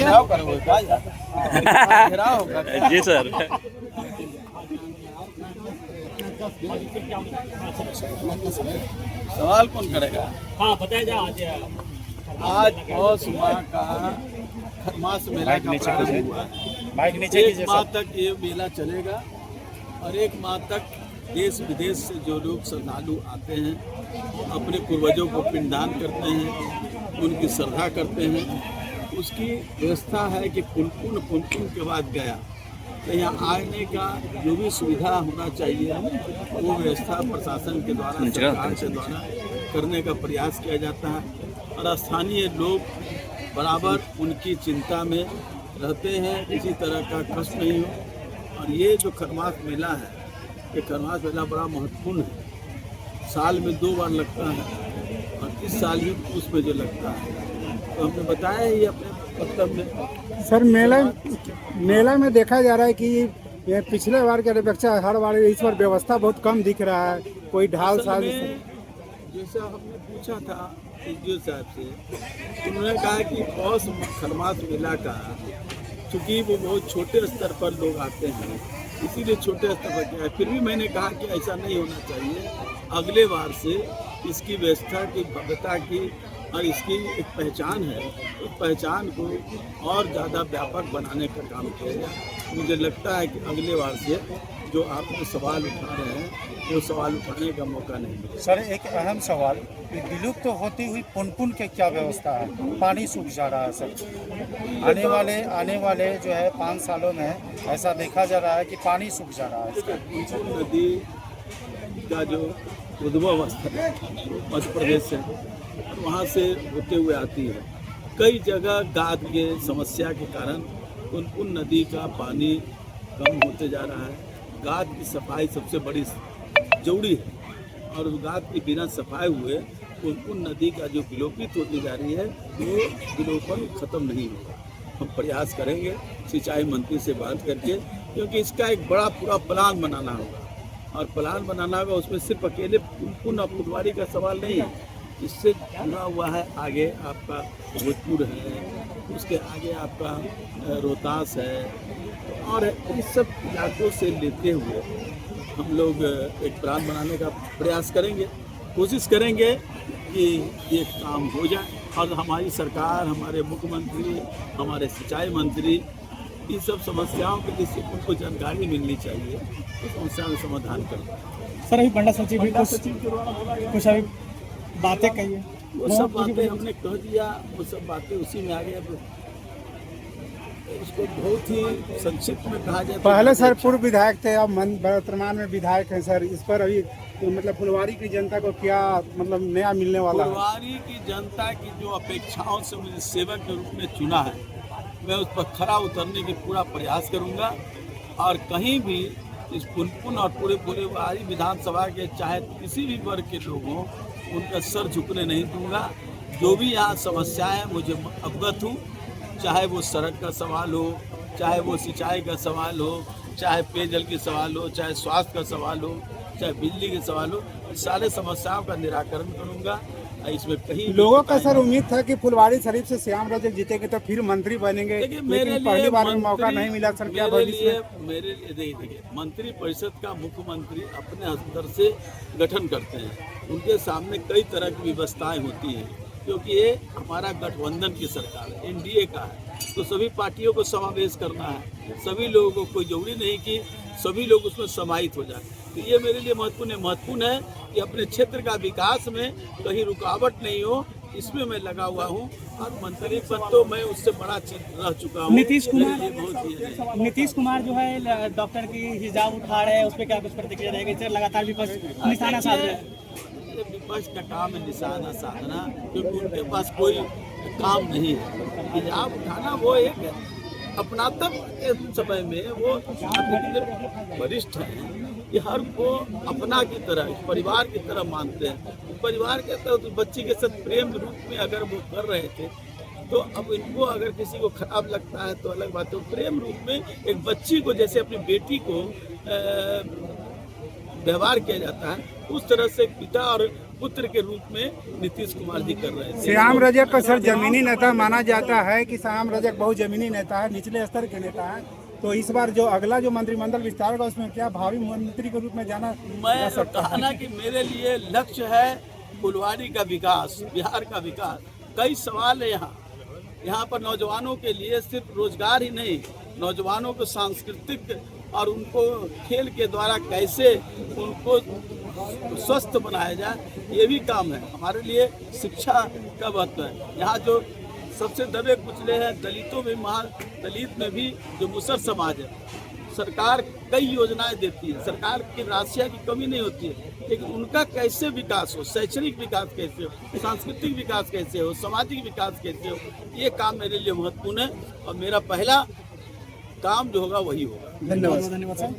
घेराव करोगे घेराव होगा जी सर। सवाल कौन करेगा? हाँ बताया जा आज पौष माह का खरमास मेला का प्रारंभ हुआ है। माइक नीचे एक कीजिए माह सर। तक ये मेला चलेगा और एक माह तक देश विदेश से जो लोग श्रद्धालु आते हैं अपने पूर्वजों को पिंडदान करते हैं, उनकी श्रद्धा करते हैं। उसकी व्यवस्था है कि पुनपुन के बाद गया, तो यहाँ आने का जो भी सुविधा होना चाहिए वो व्यवस्था प्रशासन के द्वारा सरकार के द्वारा करने का प्रयास किया जाता है और स्थानीय लोग बराबर उनकी चिंता में रहते हैं, किसी तरह का कष्ट नहीं हो। और ये जो खरमास मेला है, ये खरमास मेला बड़ा महत्वपूर्ण है, साल में 2 बार लगता है और इस साल भी उसमें जो लगता है तो हमने बताया ही अपने वक्तव्य में। सर मेला में देखा जा रहा है कि ये पिछले बार के अपेक्षा हर बार इस बार व्यवस्था बहुत कम दिख रहा है, कोई ढाल असल साज। में जैसा हमने पूछा था एसडीओ साहब से, उन्होंने कहा कि पौष खरमास मेला का चूँकि वो बहुत छोटे स्तर पर लोग आते हैं इसीलिए छोटे स्तर पर किया है। फिर भी मैंने कहा कि ऐसा नहीं होना चाहिए, अगले बार से इसकी व्यवस्था की भव्यता की और इसकी एक पहचान है, उस पहचान को और ज़्यादा व्यापक बनाने का काम किया जाए। मुझे लगता है कि अगले बार से जो आप सवाल उठा रहे हैं वो सवाल उठाने का मौका नहीं मिलेगा। सर एक अहम सवाल, विलुप्त तो होती हुई पुनपुन के क्या व्यवस्था है? पानी सूख जा रहा है सर, आने वाले जो है 5 सालों में ऐसा देखा जा रहा है कि पानी सूख जा रहा है। पुनपुन नदी का जो उद्भव स्थल है मध्य प्रदेश से वहाँ से होते हुए आती है। कई जगह गाद के समस्या के कारण पुनपुन नदी का पानी कम होते जा रहा है। गाद की सफाई सबसे बड़ी जरूरी है और उस गाद के बिना सफाई हुए पुनपुन नदी का जो विलोपित होती जा रही है वो विलोपन खत्म नहीं होगा। हम प्रयास करेंगे सिंचाई मंत्री से बात करके, क्योंकि इसका एक बड़ा पूरा प्लान बनाना होगा और प्लान बनाना होगा। उसमें सिर्फ अकेले पुनपुन और फुलवारी का सवाल नहीं है, इससे जुड़ा हुआ है आगे आपका भोजपुर है, उसके आगे आपका रोहतास है और इस सब इलाकों से लेते हुए हम लोग एक प्लान बनाने का प्रयास करेंगे, कोशिश करेंगे कि ये काम हो जाए और हमारी सरकार, हमारे मुख्यमंत्री, हमारे सिंचाई मंत्री इन सब समस्याओं के जिससे उनको जानकारी मिलनी चाहिए तो समस्या में समाधान करें। सर अभी बंडा सचिव भी कुछ अभी बातें कही है, वो सब बातें हमने कह दिया, वो सब बातें उसी में आ गया। इसको बहुत ही संक्षिप्त में कहा जाए। पहले सर पूर्व विधायक थे, अब वर्तमान में विधायक हैं सर। इस पर अभी मतलब फुलवारी की जनता को क्या मतलब नया मिलने वाला है? फुलवारी की जनता की जो अपेक्षाओं से मुझे सेवक के रूप में चुना है, मैं उस पर खरा उतरने की पूरा प्रयास करूंगा और कहीं भी इस पुनपुन और पूरे फुलवारी विधानसभा के चाहे किसी भी वर्ग के लोग हों उनका सर झुकने नहीं दूंगा। जो भी यहाँ समस्याएं हैं मुझे अवगत हूँ, चाहे वो सड़क का सवाल हो, चाहे वो सिंचाई का सवाल हो, चाहे पेयजल के सवाल हो, चाहे स्वास्थ्य का सवाल हो, चाहे बिजली के सवाल हो, सारे समस्याओं का निराकरण करूंगा। इसमें कहीं लोगों का सर उम्मीद था कि फुलवारी शरीफ से श्याम रजक जीतेंगे तो फिर मंत्री बनेंगे, लेकिन पहली बार में मौका नहीं मिला सर। क्या भविष्य मेरे लिए देखिए, मंत्री परिषद का मुख्यमंत्री अपने स्तर से गठन करते हैं, उनके सामने कई तरह की व्यवस्थाएं होती हैं क्योंकि ये हमारा गठबंधन की सरकार है, एनडीए का है, तो सभी पार्टियों को समावेश करना है, सभी लोगों को, कोई जरूरी नहीं कि सभी लोग उसमें समाहित हो जाए। तो ये मेरे लिए महत्वपूर्ण है कि अपने क्षेत्र का विकास में कहीं रुकावट नहीं हो, इसमें मैं लगा हुआ हूँ और मंत्री पद तो मैं उससे बड़ा रह चुका हूँ। नीतीश कुमार जो है डॉक्टर की हिजाब उठा रहे हैं, उस पर क्या कुछ प्रतिक्रिया रहेगी? लगातार विपक्ष निशाना साध रहे हैं। विपक्ष का काम है निशाना साधना, क्योंकि उनके पास कोई काम नहीं है। हिजाब उठाना वो एक अपनातक के समय में वो वरिष्ठ हैं, ये हर को अपना की तरह, परिवार की तरह मानते हैं। परिवार के तरह तो बच्ची के साथ प्रेम रूप में अगर वो कर रहे थे तो अब इनको अगर किसी को खराब लगता है तो अलग बात है। प्रेम रूप में एक बच्ची को जैसे अपनी बेटी को व्यवहार किया जाता है उस तरह से पिता और पुत्र के रूप में नीतीश कुमार जी कर रहे थे। श्याम रजक को सर जमीनी नेता माना जाता है कि श्याम रजक बहुत जमीनी नेता है, निचले स्तर के नेता है, तो इस बार जो अगला जो मंत्रिमंडल विस्तार होगा उसमें क्या भावी मंत्री के रूप में जाना मैं जा सकता कहा है? ना कि मेरे लिए लक्ष्य है फुलवाड़ी का विकास, बिहार का विकास। कई सवाल है यहाँ पर नौजवानों के लिए सिर्फ रोजगार ही नहीं, नौजवानों को सांस्कृतिक और उनको खेल के द्वारा कैसे उनको स्वस्थ बनाया जाए, ये भी काम है। हमारे लिए शिक्षा का महत्व है। यहाँ जो सबसे दबे कुचले हैं दलितों में, दलित में भी जो मुसर समाज है, सरकार कई योजनाएं देती है, सरकार की राशियाँ की कमी नहीं होती है, लेकिन उनका कैसे विकास हो, शैक्षणिक विकास कैसे हो, सांस्कृतिक विकास कैसे हो, सामाजिक विकास कैसे हो, ये काम मेरे लिए महत्वपूर्ण है और मेरा पहला काम जो होगा वही होगा। धन्यवाद। धन्यवाद सर।